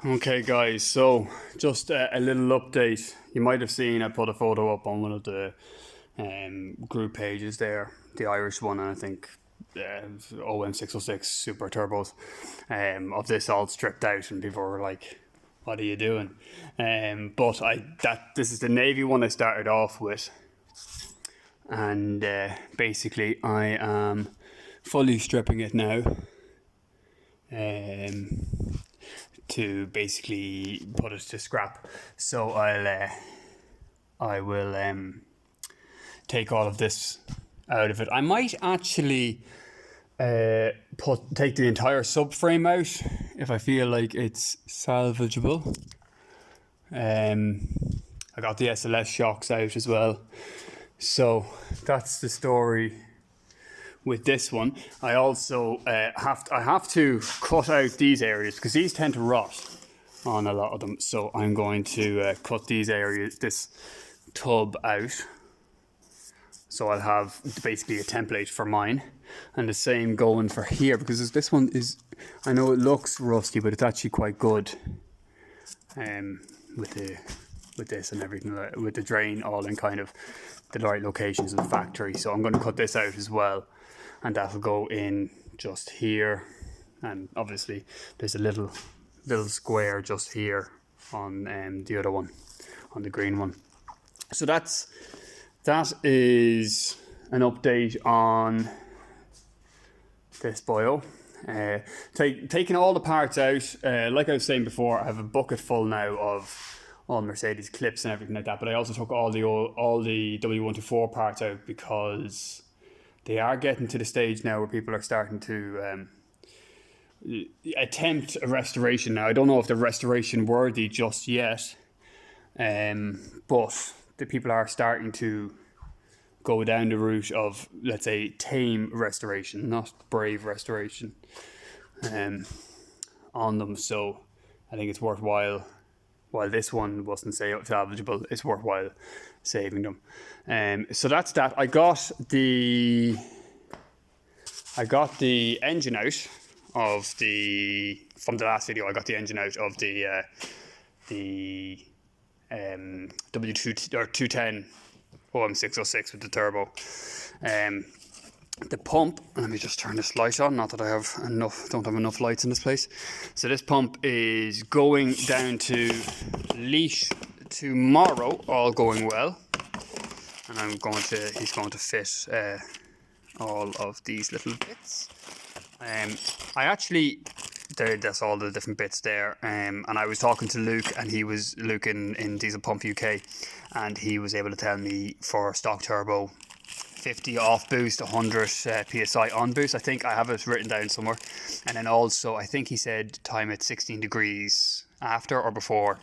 Okay guys, so just a little update. You might have seen I put a photo up on one of the group pages there, the Irish one, and I think om606 super turbos of this all stripped out, and people were like, what are you doing? But this is the Navy one I started off with, and basically I am fully stripping it now to basically put it to scrap. So I will take all of this out of it. I might actually take the entire subframe out if I feel like it's salvageable. I got the SLS shocks out as well. So that's the story with this one. I also have to cut out these areas because these tend to rot on a lot of them. So I'm going to cut these areas, this tub out. So I'll have basically a template for mine, and the same going for here, because this one is, I know it looks rusty, but it's actually quite good. With this and everything, with the drain all in kind of the right locations in the factory. So I'm going to cut this out as well, and that'll go in just here. And obviously there's a little square just here on the other one, on the green one. So that is an update on this boyo. Taking all the parts out, like I was saying before, I have a bucket full now of all Mercedes clips and everything like that, but I also took all the W124 parts out because they are getting to the stage now where people are starting to attempt a restoration. Now I don't know if they're restoration worthy just yet, but the people are starting to go down the route of, let's say, tame restoration, not brave restoration on them. So I think it's worthwhile. While this one wasn't salvageable, it's worthwhile saving them. So that's that. I got the engine out of from the last video. I got the engine out of the W210 om606 with the turbo. The pump, let me just turn this light on, not that I don't have enough lights in this place. So this pump is going down to leash tomorrow, all going well. And he's going to fit all of these little bits. That's all the different bits there. And I was talking to Luke, and Luke in Diesel Pump UK, and he was able to tell me for stock turbo, 50 off boost, 100 psi on boost. I think I have it written down somewhere. And then also, I think he said time at 16 degrees after or before.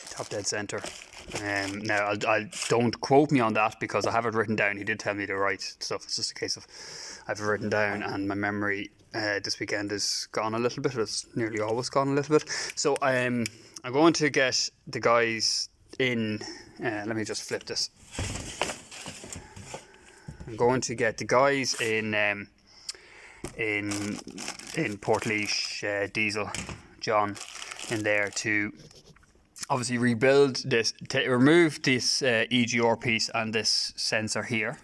Top dead center. Now, I don't quote me on that because I have it written down. He did tell me the right stuff. It's just a case of I've it written down, and my memory this weekend is gone a little bit. It's nearly always gone a little bit. So I'm going to get the guys in. Let me just flip this. I'm going to get the guys in Portlaoise Diesel, John, in there to obviously rebuild this, remove this EGR piece and this sensor here.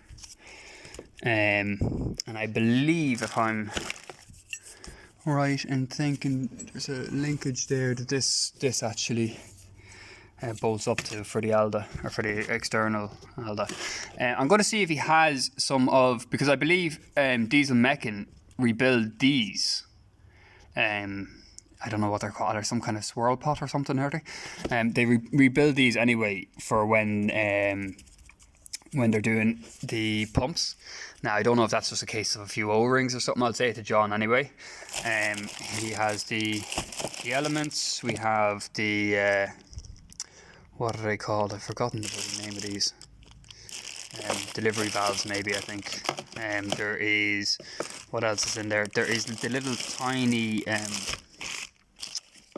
And I believe, if I'm right in thinking, there's a linkage there that this actually bolts up to for the ALDA, or for the external ALDA. I'm going to see if he has some of, because I believe Diesel Meccan rebuild these. I don't know what they're called. They're some kind of swirl pot or something, are they? They rebuild these anyway for when they're doing the pumps. Now, I don't know if that's just a case of a few O-rings or something. I'll say it to John anyway. He has the elements. We have the what are they called? I've forgotten the name of these. Delivery valves, maybe, I think. There is, what else is in there? There is the little tiny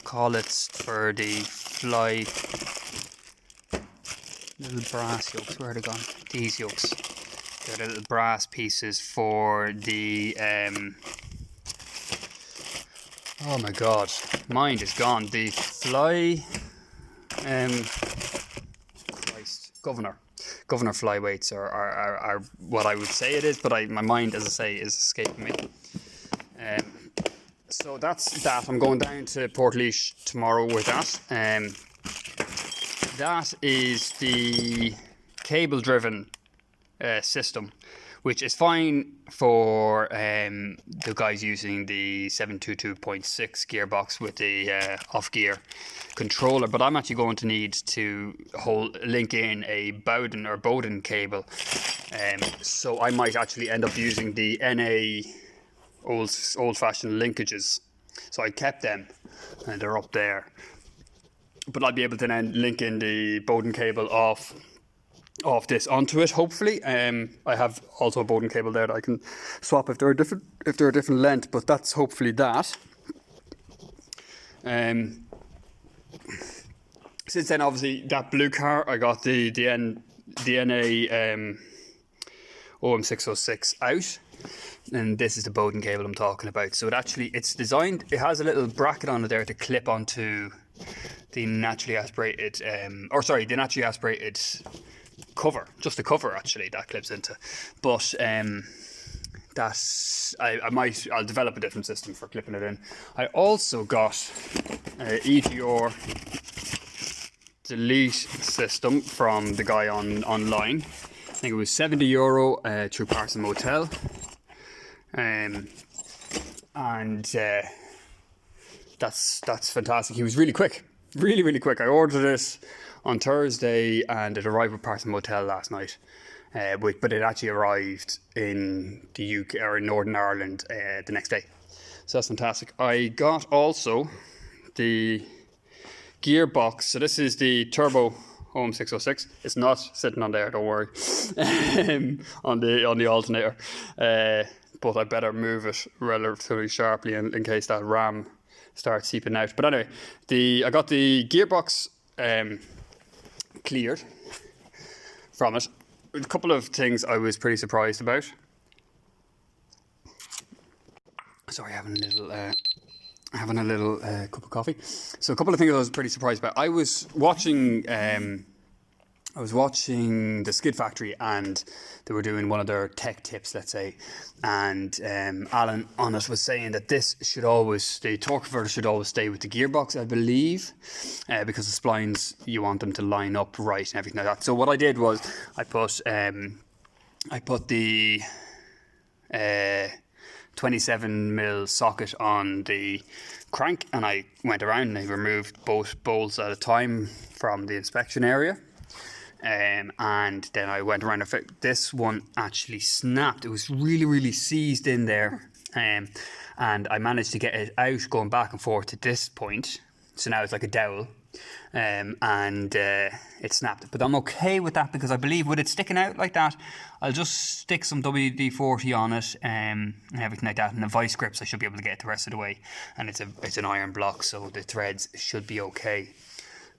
collets for the fly, little brass yokes. Where are they gone? These yokes. They're little brass pieces for the Oh my god, mind is gone. The fly, Christ, governor flyweights are what I would say it is, but my mind, as I say, is escaping me. So that's that. I'm going down to Portlaoise tomorrow with that. That is the cable-driven system, which is fine for the guys using the 722.6 gearbox with the off-gear controller. But I'm actually going to need to link in a Bowden cable. So I might actually end up using the NA old-fashioned linkages. So I kept them, and they're up there. But I'll be able to then link in the Bowden cable off this onto it, hopefully. I have also a Bowden cable there that I can swap if they're a different length, but that's hopefully that. Since then, obviously, that blue car, I got the NA om606 out, and this is the Bowden cable I'm talking about. So it's designed, it has a little bracket on it there to clip onto the naturally aspirated cover, just the cover actually that clips into. But I'll develop a different system for clipping it in. I also got EGR delete system from the guy online. I think it was €70 through Parson Motel, and that's fantastic. He was really quick, really quick. I ordered it on Thursday and it arrived with Parson Motel last night, but it actually arrived in the UK or in Northern Ireland the next day, so that's fantastic. I got also the gearbox. So this is the turbo om606. It's not sitting on there, don't worry, on the alternator, but I better move it relatively sharply in case that ram starts seeping out. But anyway, I got the gearbox cleared from it. A couple of things I was pretty surprised about. Sorry, having a little cup of coffee. So a couple of things I was pretty surprised about. I was watching the Skid Factory, and they were doing one of their tech tips, let's say, and Alan on it was saying that the torque converter should always stay with the gearbox, I believe, because the splines, you want them to line up right and everything like that. So what I did was I put the 27mm socket on the crank, and I went around and I removed both bolts at a time from the inspection area. And then I went around. This one actually snapped. It was really seized in there, and I managed to get it out, going back and forth to this point. So now it's like a dowel, and it snapped. But I'm okay with that, because I believe with it sticking out like that, I'll just stick some WD-40 on it and everything like that, and the vice grips I should be able to get it the rest of the way. And it's an iron block, so the threads should be okay.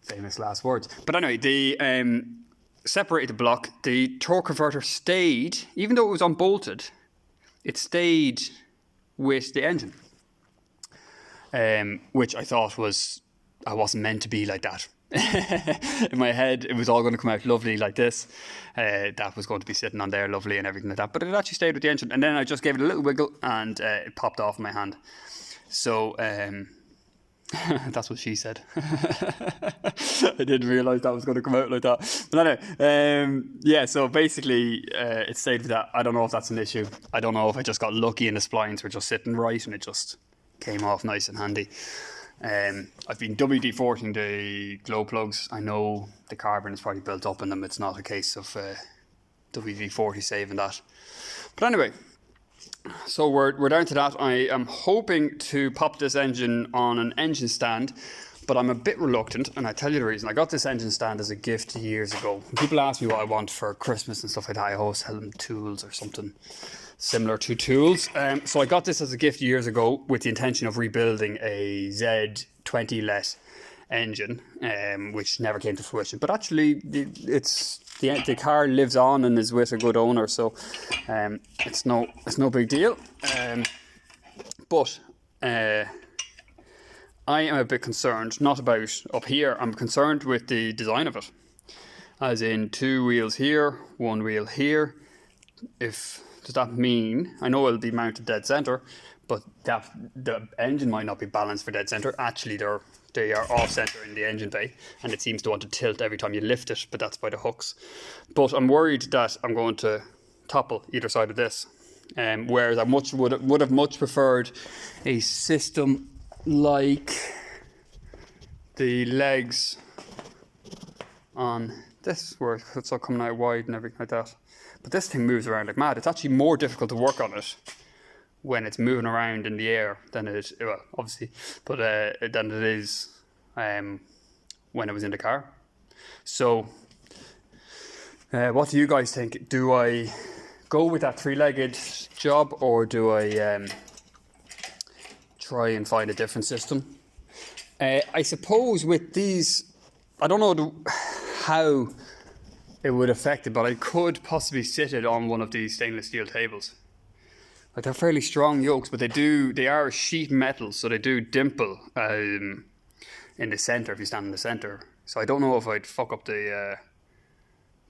Famous last words. But anyway, the separated the block. The torque converter stayed, even though it was unbolted, it stayed with the engine, which I thought I wasn't meant to be like that. In my head, it was all going to come out lovely like this. That was going to be sitting on there lovely and everything like that, but it actually stayed with the engine. And then I just gave it a little wiggle, and it popped off in my hand. So that's what she said. I didn't realise that was going to come out like that. But anyway, so basically it stayed with that. I don't know if that's an issue. I don't know if I just got lucky and the splines were just sitting right and it just came off nice and handy. I've been WD-40ing the glow plugs. I know the carbon is probably built up in them. It's not a case of WD-40 saving that. But anyway, so we're down to that. I am hoping to pop this engine on an engine stand, but I'm a bit reluctant, and I tell you the reason. I got this engine stand as a gift years ago. When people ask me what I want for Christmas and stuff like that, I always tell them tools or something similar to tools. So I got this as a gift years ago with the intention of rebuilding a Z20 LET engine, which never came to fruition. But actually, the car lives on and is with a good owner, so it's no big deal. But I am a bit concerned, not about up here, I'm concerned with the design of it. As in 2 wheels here, 1 wheel here. Does that mean, I know it'll be mounted dead center, but the engine might not be balanced for dead center. Actually, they are off center in the engine bay, and it seems to want to tilt every time you lift it, but that's by the hooks. But I'm worried that I'm going to topple either side of this. Whereas I would have much preferred a system like the legs on this, where it's all coming out wide and everything like that. But this thing moves around like mad. It's actually more difficult to work on it when it's moving around in the air than it is, well, obviously, but than it is when it was in the car. So, what do you guys think? Do I go with that 3-legged job, or do I try and find a different system? I suppose with these, I don't know how it would affect it, but I could possibly sit it on one of these stainless steel tables. Like, they're fairly strong yokes, but they are sheet metal, so they do dimple in the center if you stand in the center. So I don't know if I'd fuck up the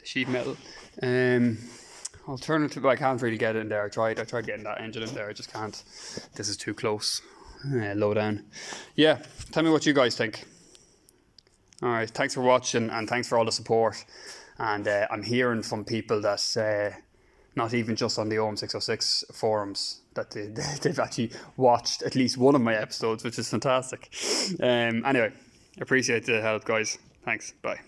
sheet metal. Alternative, I can't really get it in there. I tried getting that engine in there. I just can't. This is too close. Low down. Yeah, tell me what you guys think. All right, thanks for watching, and thanks for all the support. And I'm hearing from people that not even just on the om606 forums, that they've actually watched at least one of my episodes, which is fantastic. Anyway, appreciate the help, guys. Thanks. Bye.